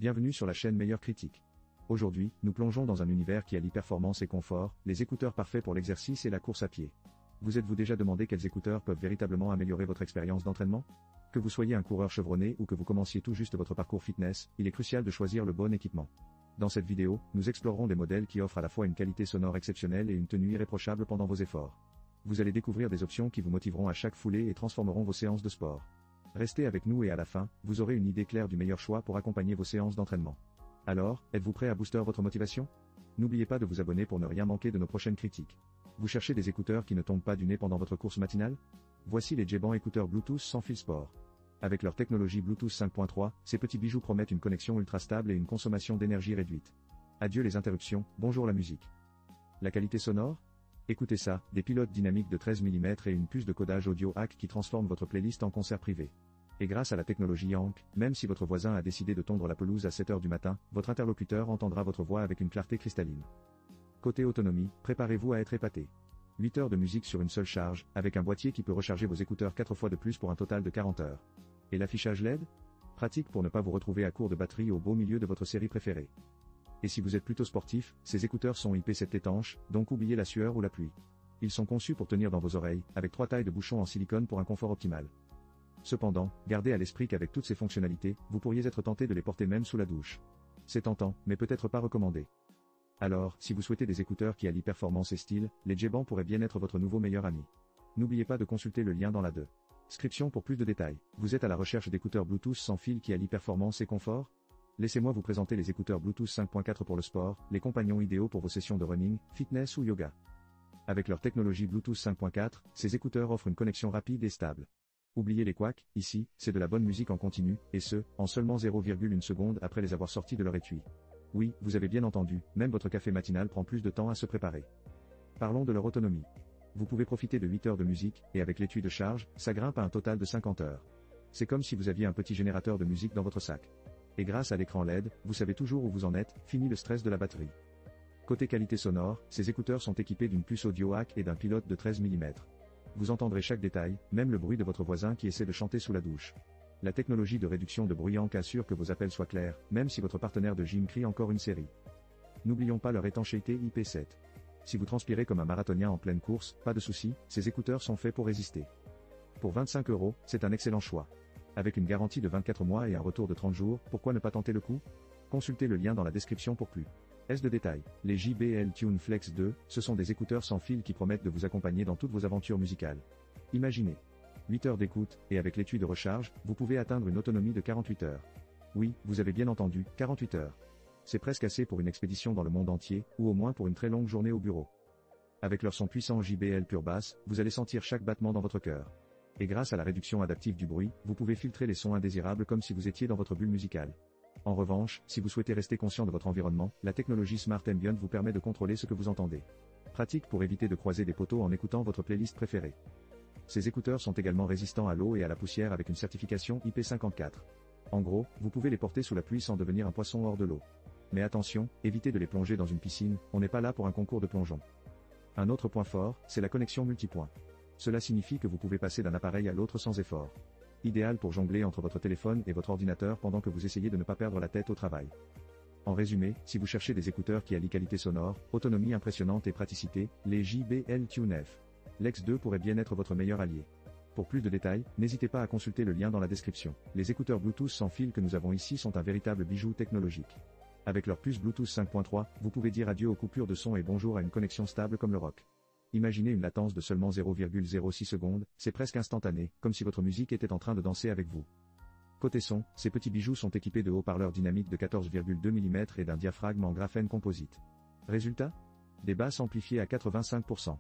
Bienvenue sur la chaîne Meilleure Critique. Aujourd'hui, nous plongeons dans un univers qui allie performance et confort, les écouteurs parfaits pour l'exercice et la course à pied. Vous êtes-vous déjà demandé quels écouteurs peuvent véritablement améliorer votre expérience d'entraînement? Que vous soyez un coureur chevronné ou que vous commenciez tout juste votre parcours fitness, il est crucial de choisir le bon équipement. Dans cette vidéo, nous explorerons des modèles qui offrent à la fois une qualité sonore exceptionnelle et une tenue irréprochable pendant vos efforts. Vous allez découvrir des options qui vous motiveront à chaque foulée et transformeront vos séances de sport. Restez avec nous et à la fin, vous aurez une idée claire du meilleur choix pour accompagner vos séances d'entraînement. Alors, êtes-vous prêt à booster votre motivation? N'oubliez pas de vous abonner pour ne rien manquer de nos prochaines critiques. Vous cherchez des écouteurs qui ne tombent pas du nez pendant votre course matinale? Voici les Jebang écouteurs Bluetooth sans fil sport. Avec leur technologie Bluetooth 5.3, ces petits bijoux promettent une connexion ultra stable et une consommation d'énergie réduite. Adieu les interruptions, bonjour la musique. La qualité sonore? Écoutez ça, des pilotes dynamiques de 13 mm et une puce de codage audio hack qui transforme votre playlist en concert privé. Et grâce à la technologie Yank, même si votre voisin a décidé de tondre la pelouse à 7 h du matin, votre interlocuteur entendra votre voix avec une clarté cristalline. Côté autonomie, préparez-vous à être épaté. 8 heures de musique sur une seule charge, avec un boîtier qui peut recharger vos écouteurs 4 fois de plus pour un total de 40 heures. Et l'affichage LED? Pratique pour ne pas vous retrouver à court de batterie au beau milieu de votre série préférée. Et si vous êtes plutôt sportif, ces écouteurs sont IP7 étanches, donc oubliez la sueur ou la pluie. Ils sont conçus pour tenir dans vos oreilles, avec 3 tailles de bouchons en silicone pour un confort optimal. Cependant, gardez à l'esprit qu'avec toutes ces fonctionnalités, vous pourriez être tenté de les porter même sous la douche. C'est tentant, mais peut-être pas recommandé. Alors, si vous souhaitez des écouteurs qui allient performance et style, les Jebang pourraient bien être votre nouveau meilleur ami. N'oubliez pas de consulter le lien dans la description pour plus de détails. Vous êtes à la recherche d'écouteurs Bluetooth sans fil qui allient performance et confort? Laissez-moi vous présenter les écouteurs Bluetooth 5.4 pour le sport, les compagnons idéaux pour vos sessions de running, fitness ou yoga. Avec leur technologie Bluetooth 5.4, ces écouteurs offrent une connexion rapide et stable. Oubliez les couacs, ici, c'est de la bonne musique en continu, et ce, en seulement 0,1 seconde après les avoir sortis de leur étui. Oui, vous avez bien entendu, même votre café matinal prend plus de temps à se préparer. Parlons de leur autonomie. Vous pouvez profiter de 8 heures de musique, et avec l'étui de charge, ça grimpe à un total de 50 heures. C'est comme si vous aviez un petit générateur de musique dans votre sac. Et grâce à l'écran LED, vous savez toujours où vous en êtes, fini le stress de la batterie. Côté qualité sonore, ces écouteurs sont équipés d'une puce audio hack et d'un pilote de 13 mm. Vous entendrez chaque détail, même le bruit de votre voisin qui essaie de chanter sous la douche. La technologie de réduction de bruit Yank assure que vos appels soient clairs, même si votre partenaire de gym crie encore une série. N'oublions pas leur étanchéité IP7. Si vous transpirez comme un marathonien en pleine course, pas de souci, ces écouteurs sont faits pour résister. Pour 25 €, c'est un excellent choix. Avec une garantie de 24 mois et un retour de 30 jours, pourquoi ne pas tenter le coup? Consultez le lien dans la description pour plus de détails. Les JBL Tune Flex 2, ce sont des écouteurs sans fil qui promettent de vous accompagner dans toutes vos aventures musicales. Imaginez 8 heures d'écoute, et avec l'étui de recharge, vous pouvez atteindre une autonomie de 48 heures. Oui, vous avez bien entendu, 48 heures. C'est presque assez pour une expédition dans le monde entier, ou au moins pour une très longue journée au bureau. Avec leur son puissant JBL Pure Bass, vous allez sentir chaque battement dans votre cœur. Et grâce à la réduction adaptive du bruit, vous pouvez filtrer les sons indésirables comme si vous étiez dans votre bulle musicale. En revanche, si vous souhaitez rester conscient de votre environnement, la technologie Smart Ambient vous permet de contrôler ce que vous entendez. Pratique pour éviter de croiser des poteaux en écoutant votre playlist préférée. Ces écouteurs sont également résistants à l'eau et à la poussière avec une certification IP54. En gros, vous pouvez les porter sous la pluie sans devenir un poisson hors de l'eau. Mais attention, évitez de les plonger dans une piscine, on n'est pas là pour un concours de plongeon. Un autre point fort, c'est la connexion multipoint. Cela signifie que vous pouvez passer d'un appareil à l'autre sans effort. Idéal pour jongler entre votre téléphone et votre ordinateur pendant que vous essayez de ne pas perdre la tête au travail. En résumé, si vous cherchez des écouteurs qui allient qualité sonore, autonomie impressionnante et praticité, les JBL Tune Flex 2 pourraient bien être votre meilleur allié. Pour plus de détails, n'hésitez pas à consulter le lien dans la description. Les écouteurs Bluetooth sans fil que nous avons ici sont un véritable bijou technologique. Avec leur puce Bluetooth 5.3, vous pouvez dire adieu aux coupures de son et bonjour à une connexion stable comme le rock. Imaginez une latence de seulement 0,06 secondes, c'est presque instantané, comme si votre musique était en train de danser avec vous. Côté son, ces petits bijoux sont équipés de haut-parleurs dynamiques de 14,2 mm et d'un diaphragme en graphène composite. Résultat? Des basses amplifiées à 85%.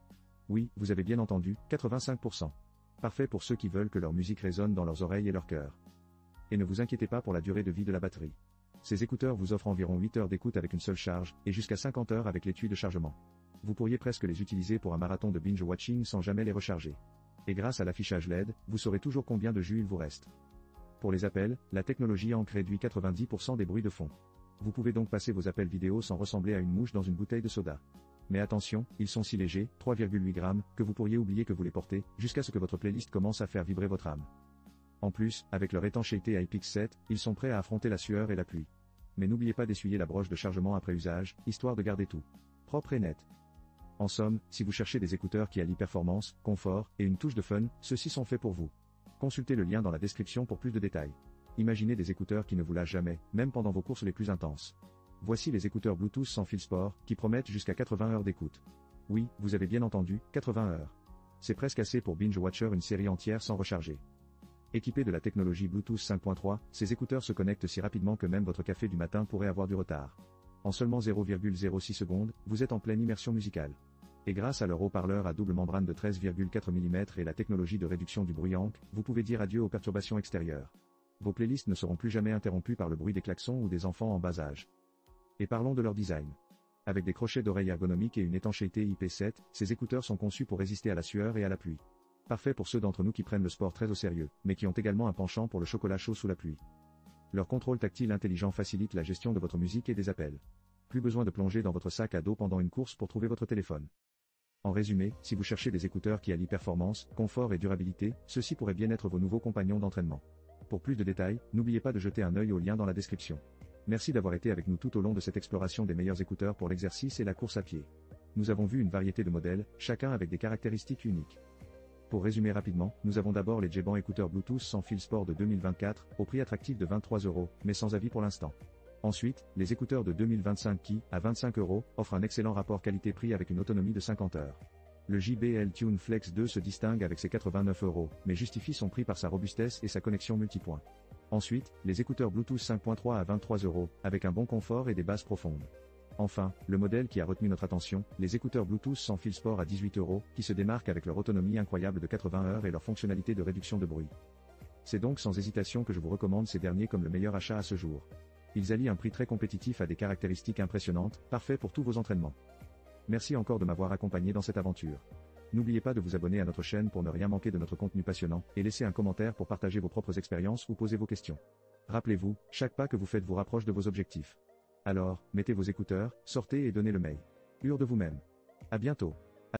Oui, vous avez bien entendu, 85%. Parfait pour ceux qui veulent que leur musique résonne dans leurs oreilles et leur cœur. Et ne vous inquiétez pas pour la durée de vie de la batterie. Ces écouteurs vous offrent environ 8 heures d'écoute avec une seule charge, et jusqu'à 50 heures avec l'étui de chargement. Vous pourriez presque les utiliser pour un marathon de binge-watching sans jamais les recharger. Et grâce à l'affichage LED, vous saurez toujours combien de jus il vous reste. Pour les appels, la technologie Yank réduit 90% des bruits de fond. Vous pouvez donc passer vos appels vidéo sans ressembler à une mouche dans une bouteille de soda. Mais attention, ils sont si légers, 3,8 grammes, que vous pourriez oublier que vous les portez, jusqu'à ce que votre playlist commence à faire vibrer votre âme. En plus, avec leur étanchéité IPX7, ils sont prêts à affronter la sueur et la pluie. Mais n'oubliez pas d'essuyer la broche de chargement après usage, histoire de garder tout propre et net. En somme, si vous cherchez des écouteurs qui allient performance, confort, et une touche de fun, ceux-ci sont faits pour vous. Consultez le lien dans la description pour plus de détails. Imaginez des écouteurs qui ne vous lâchent jamais, même pendant vos courses les plus intenses. Voici les écouteurs Bluetooth sans fil sport, qui promettent jusqu'à 80 heures d'écoute. Oui, vous avez bien entendu, 80 heures. C'est presque assez pour binge-watcher une série entière sans recharger. Équipés de la technologie Bluetooth 5.3, ces écouteurs se connectent si rapidement que même votre café du matin pourrait avoir du retard. En seulement 0,06 secondes, vous êtes en pleine immersion musicale. Et grâce à leur haut-parleur à double membrane de 13,4 mm et la technologie de réduction du bruit Ank, vous pouvez dire adieu aux perturbations extérieures. Vos playlists ne seront plus jamais interrompues par le bruit des klaxons ou des enfants en bas âge. Et parlons de leur design. Avec des crochets d'oreilles ergonomiques et une étanchéité IP7, ces écouteurs sont conçus pour résister à la sueur et à la pluie. Parfait pour ceux d'entre nous qui prennent le sport très au sérieux, mais qui ont également un penchant pour le chocolat chaud sous la pluie. Leur contrôle tactile intelligent facilite la gestion de votre musique et des appels. Plus besoin de plonger dans votre sac à dos pendant une course pour trouver votre téléphone. En résumé, si vous cherchez des écouteurs qui allient performance, confort et durabilité, ceux-ci pourraient bien être vos nouveaux compagnons d'entraînement. Pour plus de détails, n'oubliez pas de jeter un œil au lien dans la description. Merci d'avoir été avec nous tout au long de cette exploration des meilleurs écouteurs pour l'exercice et la course à pied. Nous avons vu une variété de modèles, chacun avec des caractéristiques uniques. Pour résumer rapidement, nous avons d'abord les Jebang écouteurs Bluetooth sans fil sport de 2024, au prix attractif de 23 €, mais sans avis pour l'instant. Ensuite, les écouteurs de 2025 qui, à 25 €, offrent un excellent rapport qualité-prix avec une autonomie de 50 heures. Le JBL Tune Flex 2 se distingue avec ses 89 €, mais justifie son prix par sa robustesse et sa connexion multipoint. Ensuite, les écouteurs Bluetooth 5.3 à 23 €, avec un bon confort et des basses profondes. Enfin, le modèle qui a retenu notre attention, les écouteurs Bluetooth sans fil sport à 18 €, qui se démarquent avec leur autonomie incroyable de 80 heures et leur fonctionnalité de réduction de bruit. C'est donc sans hésitation que je vous recommande ces derniers comme le meilleur achat à ce jour. Ils allient un prix très compétitif à des caractéristiques impressionnantes, parfait pour tous vos entraînements. Merci encore de m'avoir accompagné dans cette aventure. N'oubliez pas de vous abonner à notre chaîne pour ne rien manquer de notre contenu passionnant, et laissez un commentaire pour partager vos propres expériences ou poser vos questions. Rappelez-vous, chaque pas que vous faites vous rapproche de vos objectifs. Alors, mettez vos écouteurs, sortez et donnez le meilleur de vous-même. À bientôt.